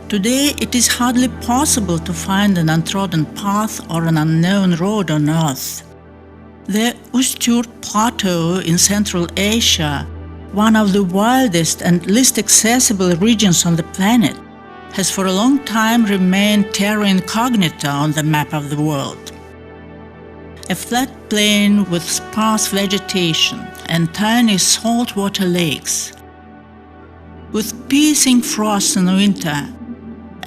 Today, it is hardly possible to find an untrodden path or an unknown road on Earth. The Ustюрт Plateau in Central Asia, one of the wildest and least accessible regions on the planet, has for a long time remained terra incognita on the map of the world. A flat plain with sparse vegetation and tiny saltwater lakes, with piercing frost in winter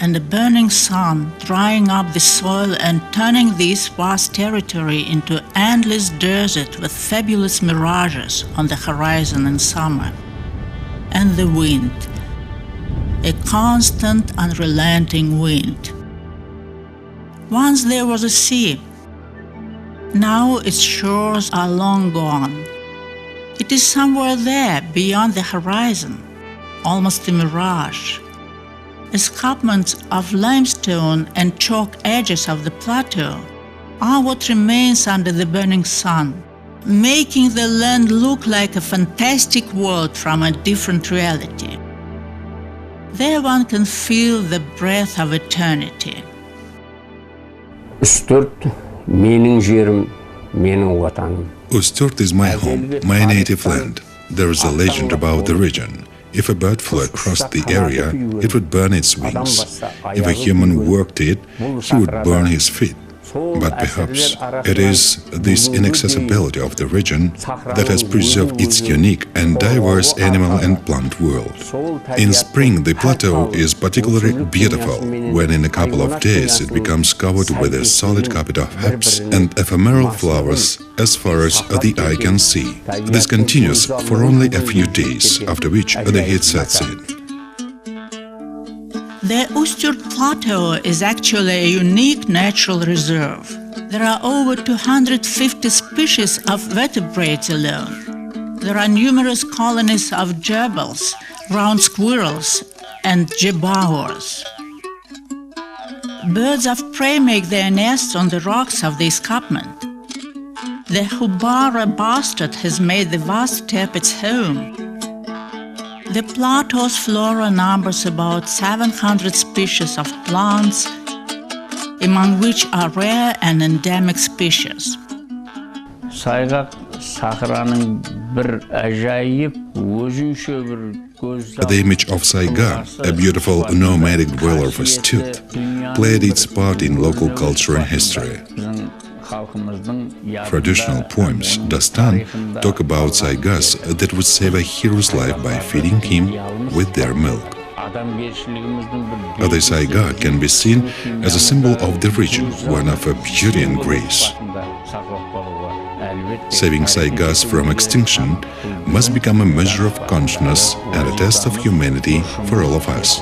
and a burning sun drying up the soil and turning this vast territory into endless desert with fabulous mirages on the horizon in summer. And the wind, a constant, unrelenting wind. Once there was a sea. Now its shores are long gone. It is somewhere there, beyond the horizon, almost a mirage. Escarpments of limestone and chalk edges of the plateau are what remains under the burning sun, making the land look like a fantastic world from a different reality. There one can feel the breath of eternity. Устюрт, mening jerim, mening ватаным. Устюрт is my home, my native land. There is a legend about the region. If a bird flew across the area, it would burn its wings. If a human walked it, he would burn his feet. But perhaps it is this inaccessibility of the region that has preserved its unique and diverse animal and plant world. In spring, the plateau is particularly beautiful, when in a couple of days it becomes covered with a solid carpet of herbs and ephemeral flowers as far as the eye can see. This continues for only a few days, after which the heat sets in. The Ustюрт Plateau is actually a unique natural reserve. There are over 250 species of vertebrates alone. There are numerous colonies of gerbils, ground squirrels, and jaguars. Birds of prey make their nests on the rocks of the escarpment. The houbara bustard has made the vast steppe its home. The plateau's flora numbers about 700 species of plants, among which are rare and endemic species. САЙГАК сахараның bir ajayip o'zuncha bir ko'zda. The image of САЙГАКи, a beautiful nomadic dweller of Ustюрт, played its part in local culture and history. Traditional poems, Dastan, talk about САЙГАКи that would save a hero's life by feeding him with their milk. The САЙГАКи can be seen as a symbol of the region, one of beauty and grace. Saving САЙГАКи from extinction must become a measure of consciousness and a test of humanity for all of us.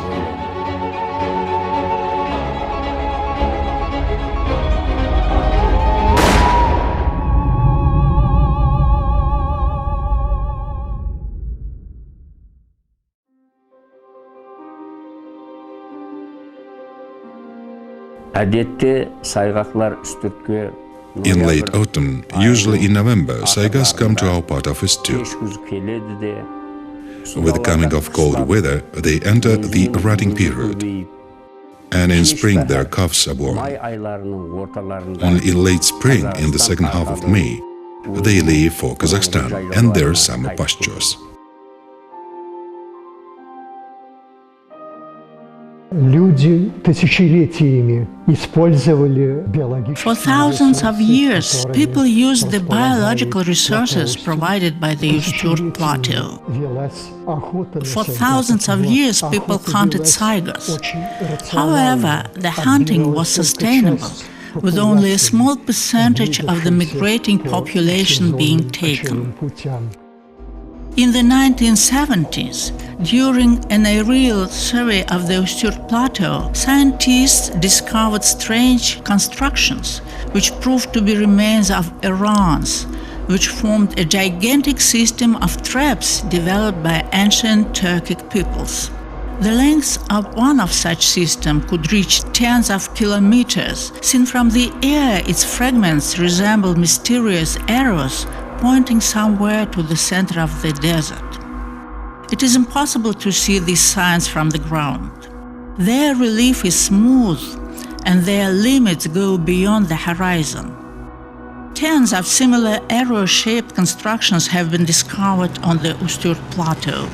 In late autumn, usually in November, САЙГАКи come to our part of Ustюрт. With the coming of cold weather, they enter the rutting period. And in spring, their calves are born. Only in late spring, in the second half of May, they leave for Kazakhstan and their summer pastures. For thousands of years, people used the biological resources provided by the Ustюрт Plateau. For thousands of years, people hunted tigers. However, the hunting was sustainable, with only a small percentage of the migrating population being taken. In the 1970s, during an aerial survey of the Ustюрт Plateau, scientists discovered strange constructions which proved to be remains of Irans, which formed a gigantic system of traps developed by ancient Turkic peoples. The length of one of such systems could reach tens of kilometers. Seen from the air, its fragments resemble mysterious arrows pointing somewhere to the center of the desert. It is impossible to see these signs from the ground. Their relief is smooth, and their limits go beyond the horizon. Tens of similar arrow-shaped constructions have been discovered on the Ustюрт Plateau.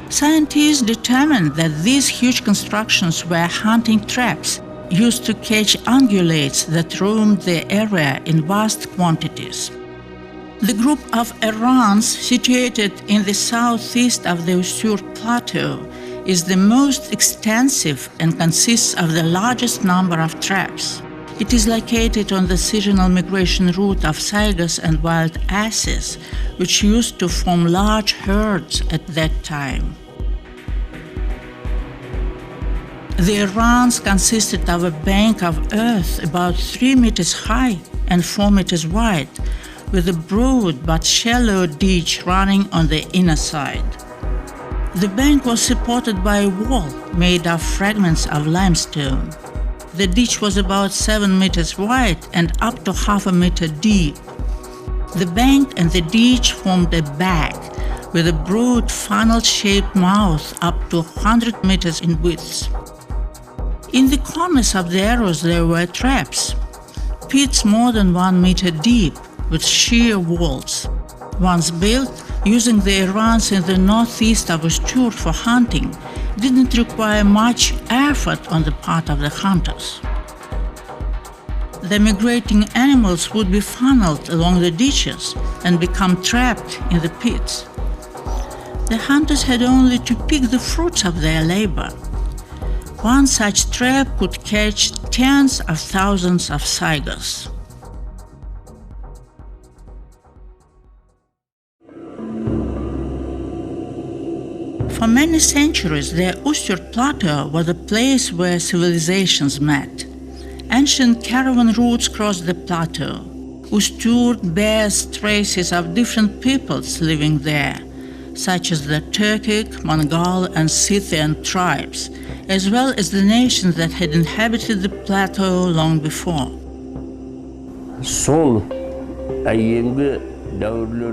Scientists determined that these huge constructions were hunting traps used to catch ungulates that roamed the area in vast quantities. The group of Errans, situated in the southeast of the Ustюрт Plateau, is the most extensive and consists of the largest number of traps. It is located on the seasonal migration route of saigas and wild asses, which used to form large herds at that time. The Errans consisted of a bank of earth about 3 meters high and 4 meters wide, with a broad but shallow ditch running on the inner side. The bank was supported by a wall made of fragments of limestone. The ditch was about 7 meters wide and up to half a meter deep. The bank and the ditch formed a bag with a broad funnel-shaped mouth up to 100 meters in width. In the corners of the arrows there were traps, pits more than 1 meter deep with sheer walls. Once built, using the Errans in the northeast of Ustюрт for hunting didn't require much effort on the part of the hunters. The migrating animals would be funneled along the ditches and become trapped in the pits. The hunters had only to pick the fruits of their labor. One such trap could catch tens of thousands of saigas. For many centuries, the Ustюрт Plateau was a place where civilizations met. Ancient caravan routes crossed the plateau. Ustюрт bears traces of different peoples living there, such as the Turkic, Mongol, and Scythian tribes, as well as the nations that had inhabited the plateau long before.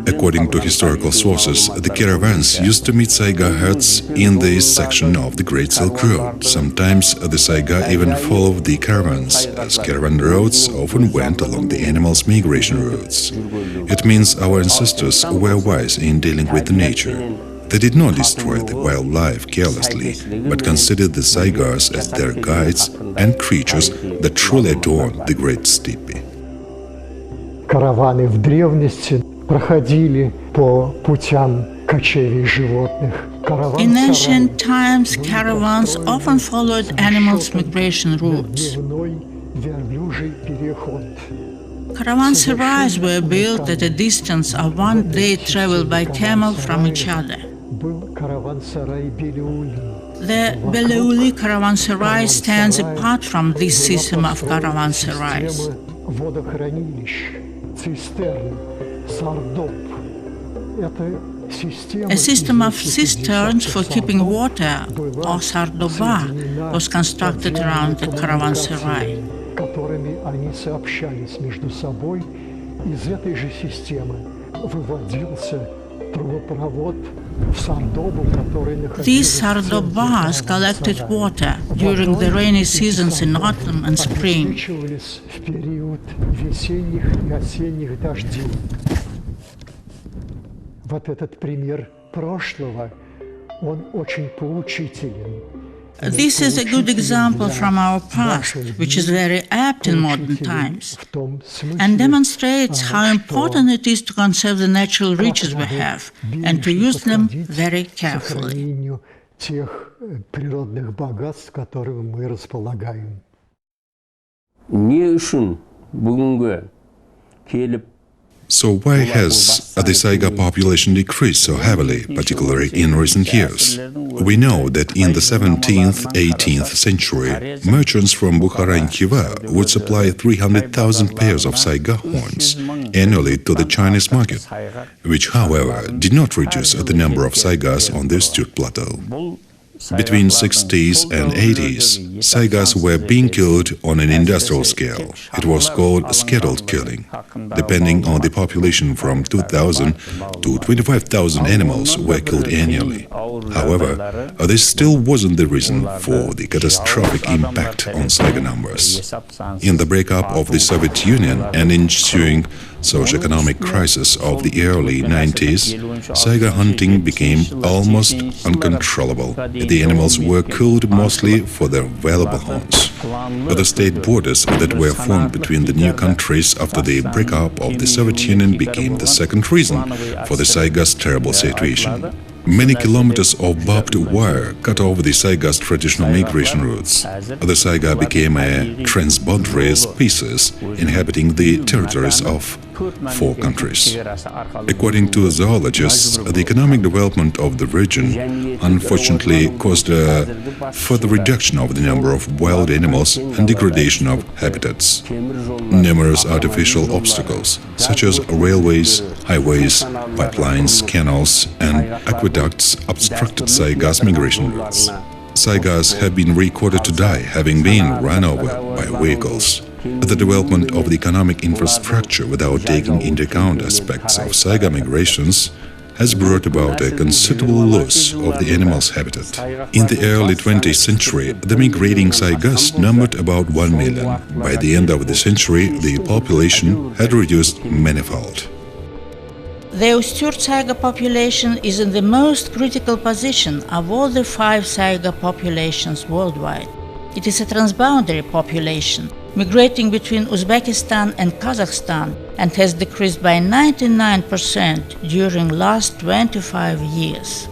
According to historical sources, the caravans used to meet saiga herds in the east section of the Great Silk Road. Sometimes the saiga even followed the caravans, as caravan roads often went along the animals' migration routes. It means our ancestors were wise in dealing with nature. They did not destroy the wildlife carelessly, but considered the saigas as their guides and creatures that truly adorned the Great Steppe. Караваны в древности проходили по путям кочевий животных. In ancient times, caravans often followed animals' migration routes. Caravanserais were built at a distance of 1 day travel by camel from each other. The Beleuli caravanserai stands apart from this system of caravanserais. A system of cisterns for keeping water, or sardoba, was constructed around the caravanserai. These sardobas collected water during the rainy seasons in autumn and spring. Вот этот пример прошлого, он очень поучителен. This is a good example from our past, which is very apt in modern times, and demonstrates how important it is to conserve the natural riches we have and to use them very carefully. Тех природных богатств, которыми мы располагаем. So why has the saiga population decreased so heavily, particularly in recent years? We know that in the 17th, 18th century, merchants from Bukhara and Khiva would supply 300,000 pairs of saiga horns annually to the Chinese market, which, however, did not reduce the number of saigas on the Ustюрт Plateau. Between 60s and 80s, saigas were being killed on an industrial scale. It was called scheduled killing. Depending on the population, from 2,000 to 25,000 animals were killed annually. However, this still wasn't the reason for the catastrophic impact on saiga numbers. In the breakup of the Soviet Union and ensuing socio-economic crisis of the early 90s, saiga hunting became almost uncontrollable. The animals were killed mostly for their valuable horns. The state borders that were formed between the new countries after the breakup of the Soviet Union became the second reason for the saiga's terrible situation. Many kilometers of barbed wire cut off the saiga's traditional migration routes. The saiga became a transboundary species inhabiting the territories of 4 countries. According to zoologists, the economic development of the region unfortunately caused a further reduction of the number of wild animals and degradation of habitats. Numerous artificial obstacles, such as railways, highways, pipelines, canals, and aqueducts, obstructed saiga's migration routes. Saigas have been recorded to die, having been run over by vehicles. The development of the economic infrastructure without taking into account aspects of saiga migrations has brought about a considerable loss of the animal's habitat. In the early 20th century, the migrating saigas numbered about 1 million. By the end of the century, the population had reduced manifold. The Ustюрт saiga population is in the most critical position of all the 5 saiga populations worldwide. It is a transboundary population, migrating between Uzbekistan and Kazakhstan, and has decreased by 99% during last 25 years.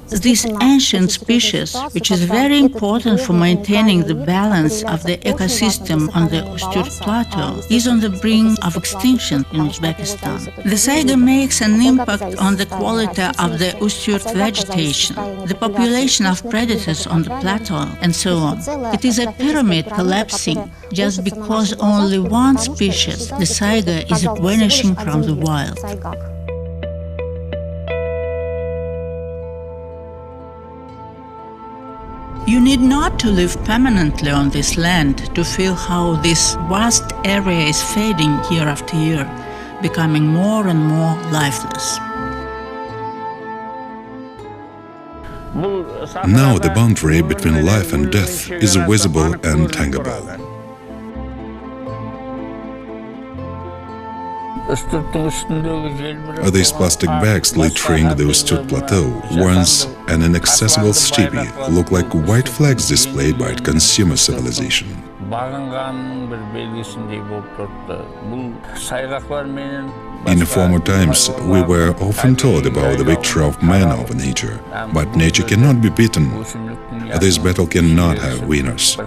This ancient species, which is very important for maintaining the balance of the ecosystem on the Устюрт Plateau, is on the brink of extinction in Uzbekistan. The saiga makes an impact on the quality of the Устюрт vegetation, the population of predators on the plateau, and so on. It is a pyramid collapsing just because only one species, the saiga, is vanishing from the wild. You need not to live permanently on this land to feel how this vast area is fading year after year, becoming more and more lifeless. Now the boundary between life and death is visible and tangible. These plastic bags littering the Устюрт Plateau, once an inaccessible steppe, look like white flags displayed by consumer civilization. In former times, we were often told about the victory of man over nature, but nature cannot be beaten. This battle cannot have winners.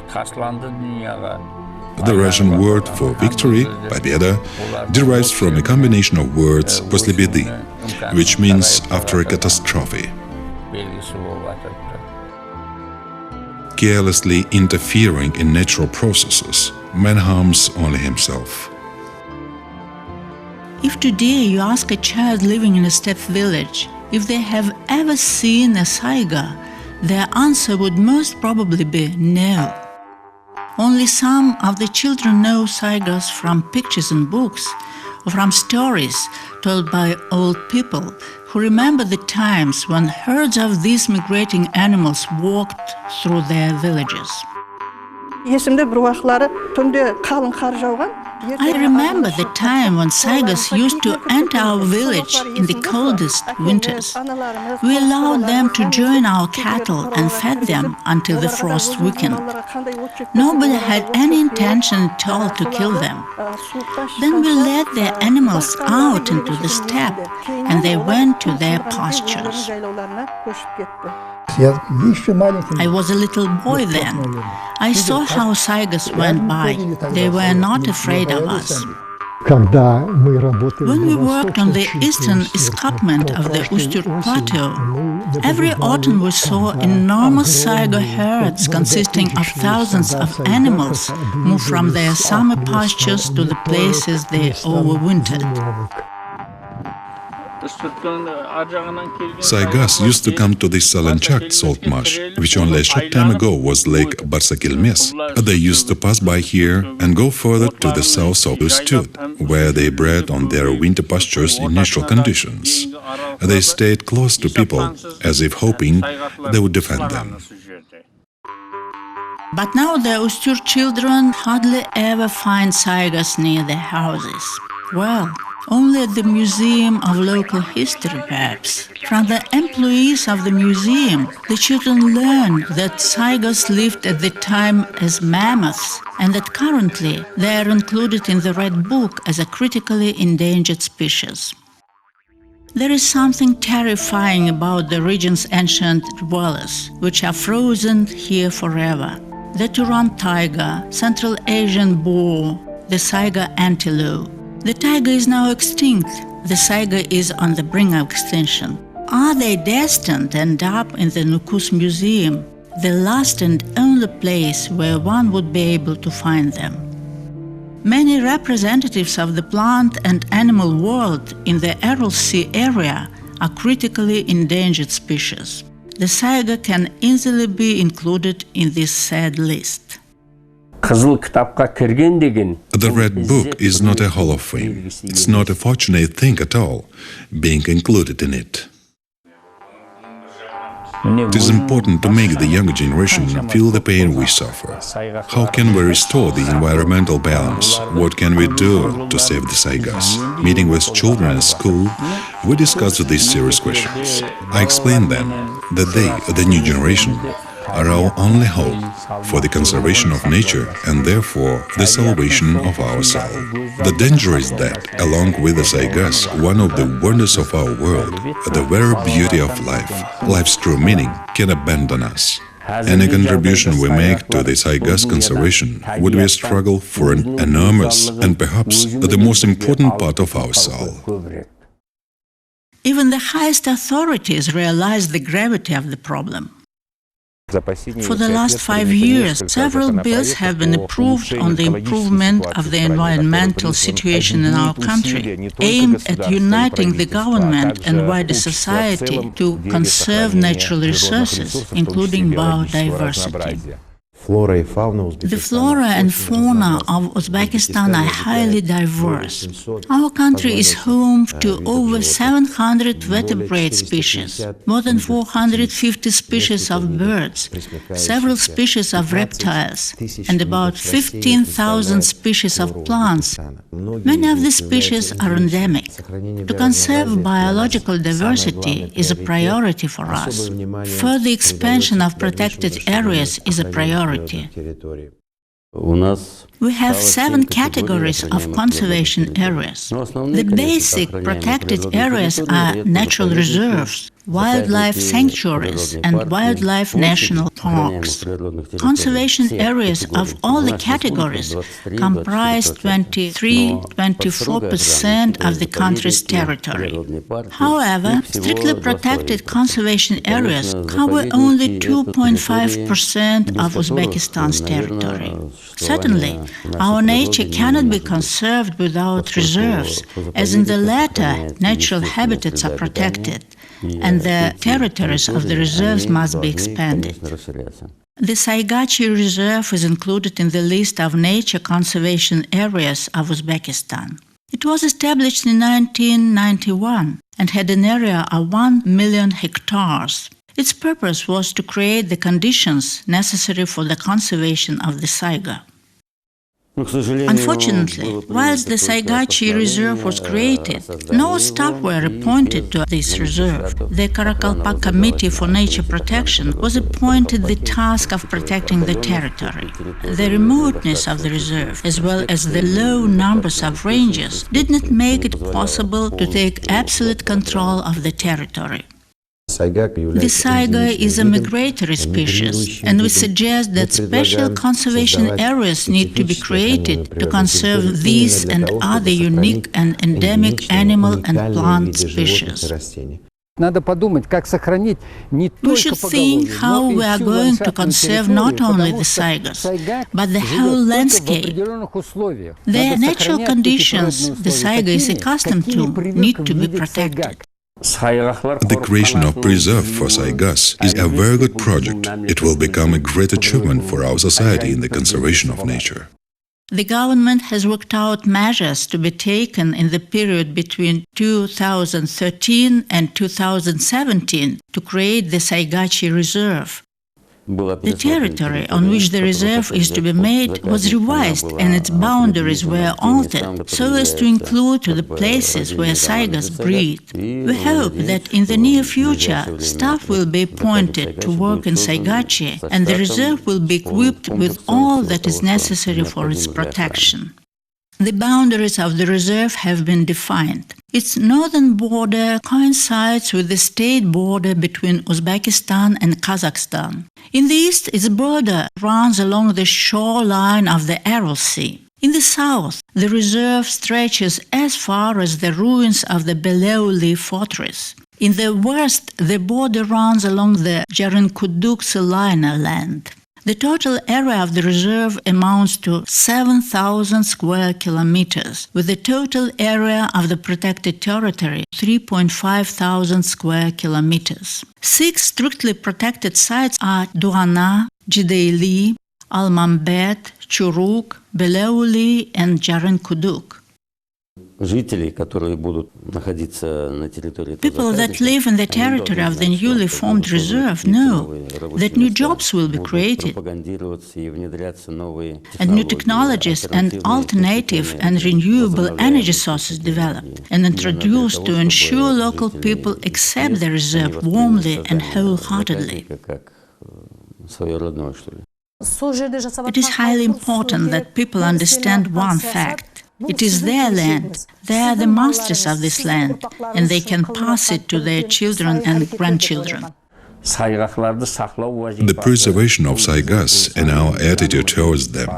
The Russian word for victory, победа, derives from a combination of words «после беды», which means after a catastrophe. Carelessly interfering in natural processes, man harms only himself. If today you ask a child living in a steppe village if they have ever seen a saiga, their answer would most probably be no. Only some of the children know saigas from pictures and books, or from stories told by old people who remember the times when herds of these migrating animals walked through their villages. I remember the time when saigas used to enter our village in the coldest winters. We allowed them to join our cattle and fed them until the frost weakened. Nobody had any intention at all to kill them. Then we led their animals out into the steppe, and they went to their pastures. I was a little boy then. I saw how saigas went by. They were not afraid of us. When we worked on the eastern escarpment of the Устюрт Plateau, every autumn we saw enormous saiga herds consisting of thousands of animals move from their summer pastures to the places they overwintered. Saygas used to come to the Salanchak salt marsh, which only a short time ago was Lake Barsakilmes. They used to pass by here and go further to the south of Ustюрт, where they bred on their winter pastures in natural conditions. They stayed close to people, as if hoping they would defend them. But now the Устюрт children hardly ever find Saygas near their houses. Well, only at the Museum of Local History, perhaps. From the employees of the museum, the children learn that Saygas lived at the time as mammoths, and that currently they are included in the Red Book as a critically endangered species. There is something terrifying about the region's ancient dwellers, which are frozen here forever. The Turan tiger, Central Asian boar, the Saiga antelope. The tiger is now extinct. The Saiga is on the brink of extinction. Are they destined to end up in the Nukus Museum, the last and only place where one would be able to find them? Many representatives of the plant and animal world in the Aral Sea area are critically endangered species. The Saiga can easily be included in this sad list. The Red Book is not a Hall of Fame. It's not a fortunate thing at all, being included in it. It is important to make the younger generation feel the pain we suffer. How can we restore the environmental balance? What can we do to save the Saygas? Meeting with children at school, we discussed these serious questions. I explained them that they, the new generation, are our only hope for the conservation of nature and therefore the salvation of our soul. The danger is that, along with the Saygas, one of the wonders of our world, the very beauty of life, life's true meaning, can abandon us. Any contribution we make to the Saygas conservation would be a struggle for an enormous and perhaps the most important part of our soul. Even the highest authorities realize the gravity of the problem. For the last 5 years, several bills have been approved on the improvement of the environmental situation in our country, aimed at uniting the government and wider society to conserve natural resources, including biodiversity. The flora and fauna of Uzbekistan are highly diverse. Our country is home to over 700 vertebrate species, more than 450 species of birds, several species of reptiles, and about 15,000 species of plants. Many of these species are endemic. To conserve biological diversity is a priority for us. Further expansion of protected areas is a priority. We have 7 categories of conservation areas. The basic protected areas are natural reserves, wildlife sanctuaries, and wildlife national parks. Conservation areas of all the categories comprise 23–24% of the country's territory. However, strictly protected conservation areas cover only 2.5% of Uzbekistan's territory. Certainly, our nature cannot be conserved without reserves, as in the latter, natural habitats are protected, and the territories of the reserves must be expanded. The САЙГАКИ Reserve is included in the list of nature conservation areas of Uzbekistan. It was established in 1991 and had an area of 1 million hectares. Its purpose was to create the conditions necessary for the conservation of the Saiga. Unfortunately, whilst the САЙГАКИ Reserve was created, no staff were appointed to this reserve. The Karakalpak Committee for Nature Protection was appointed the task of protecting the territory. The remoteness of the reserve, as well as the low numbers of rangers, did not make it possible to take absolute control of the territory. The Saiga is a migratory species, and we suggest that special conservation areas need to be created to conserve these and other unique and endemic animal and plant species. We should think how we are going to conserve not only the Saigas, but the whole landscape. The natural conditions the Saiga is accustomed to need to be protected. The creation of preserve for Сайгас is a very good project. It will become a great achievement for our society in the conservation of nature. The government has worked out measures to be taken in the period between 2013 and 2017 to create the САЙГАКИ reserve. The territory on which the reserve is to be made was revised and its boundaries were altered so as to include the places where Saigas breed. We hope that in the near future, staff will be appointed to work in САЙГАКИ and the reserve will be equipped with all that is necessary for its protection. The boundaries of the reserve have been defined. Its northern border coincides with the state border between Uzbekistan and Kazakhstan. In the east, its border runs along the shoreline of the Aral Sea. In the south, the reserve stretches as far as the ruins of the Beleuli fortress. In the west, the border runs along the Jarinkuduk-Salina land. The total area of the reserve amounts to 7,000 square kilometers, with the total area of the protected territory 3,500 square kilometers. 6 strictly protected sites are Duana, Jideyli, Almambet, Churuk, Beleuli, and Jarinkuduk. People that live in the territory of the newly formed reserve know that new jobs will be created and new technologies and alternative and renewable energy sources developed and introduced to ensure local people accept the reserve warmly and wholeheartedly. It is highly important that people understand one fact. It is their land. They are the masters of this land, and they can pass it to their children and grandchildren. The preservation of Saigas and our attitude towards them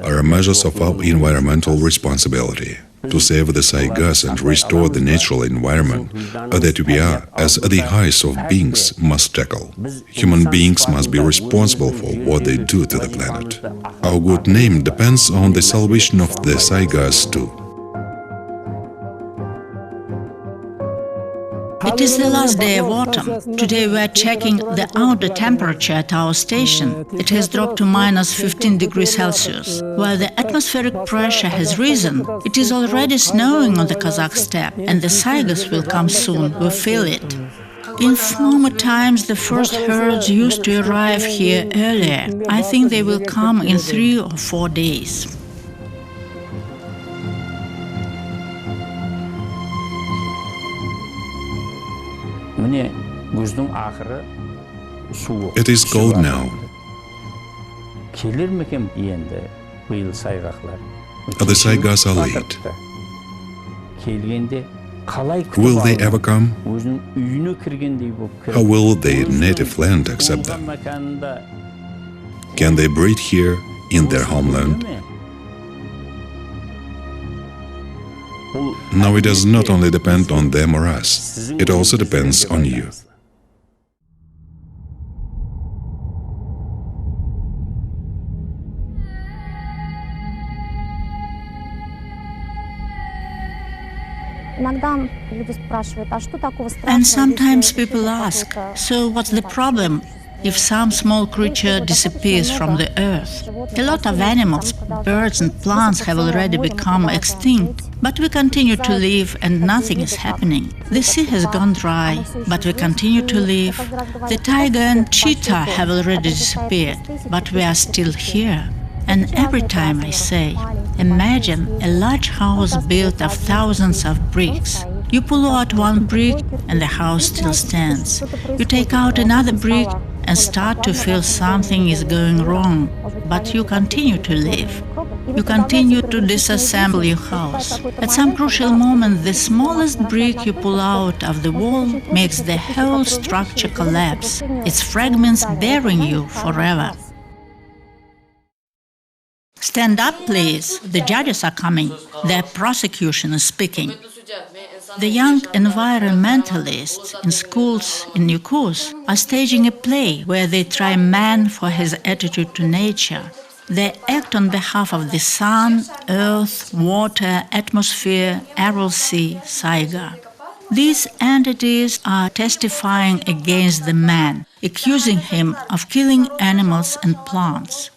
are measures of our environmental responsibility. To save the Saigas and restore the natural environment that we are, as the highest of beings, must tackle. Human beings must be responsible for what they do to the planet. Our good name depends on the salvation of the Saigas too. It is the last day of autumn. Today we are checking the outer temperature at our station. It has dropped to minus 15 degrees Celsius. While the atmospheric pressure has risen, it is already snowing on the Kazakh steppe, and the Saigas will come soon. We feel it. In former times, the first herds used to arrive here earlier. I think they will come in 3 or 4 days. It is cold now. The Saigas are late. Will they ever come? How will their native land accept them? Can they breed here in their homeland? Now it does not only depend on them or us, it also depends on you. And sometimes people ask, so what's the problem if some small creature disappears from the earth? A lot of animals, birds and plants have already become extinct, but we continue to live and nothing is happening. The sea has gone dry, but we continue to live. The tiger and cheetah have already disappeared, but we are still here. And every time I say, imagine a large house built of thousands of bricks. You pull out one brick and the house still stands. You take out another brick and start to feel something is going wrong, but you continue to live. You continue to disassemble your house. At some crucial moment, the smallest brick you pull out of the wall makes the whole structure collapse, its fragments burying you forever. Stand up, please. The judges are coming. The prosecution is speaking. The young environmentalists in schools in Nukus are staging a play where they try man for his attitude to nature. They act on behalf of the sun, earth, water, atmosphere, Aral Sea, Saiga. These entities are testifying against the man, accusing him of killing animals and plants.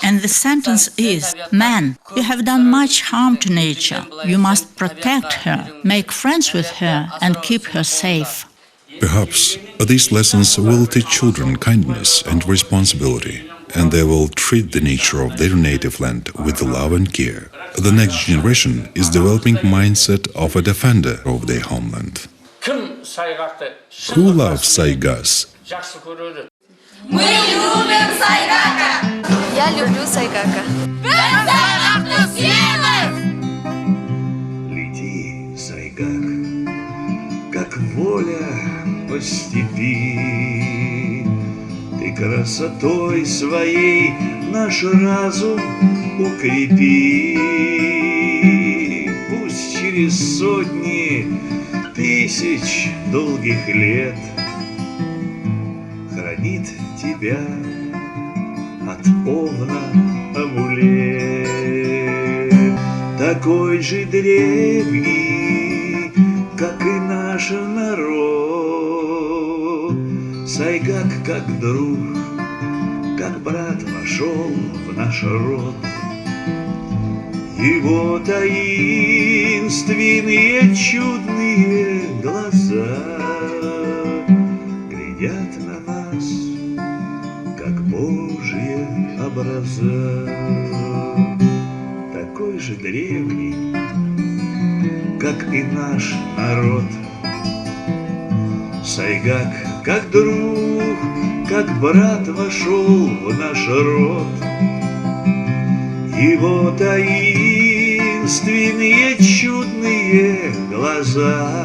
And the sentence is, "Man, you have done much harm to nature. You must protect her, make friends with her, and keep her safe." Perhaps these lessons will teach children kindness and responsibility, and they will treat the nature of their native land with love and care. The next generation is developing mindset of a defender of their homeland. Who loves Сайгас? Мы любим Сайгака! Я люблю Сайгака. Лети, Сайгак, как воля по степи. Ты красотой своей наш разум укрепи. Пусть через сотни тысяч долгих лет хранит тебя от овна амулет, такой же древний, как и наш народ. Сайгак как друг, как брат вошел в наш род. Его таинственные чудные глаза глядят на нас, как Божьи образа. Такой же древний, как и наш народ. Сайгак как друг, как брат вошел в наш род. Его таинственные чудные глаза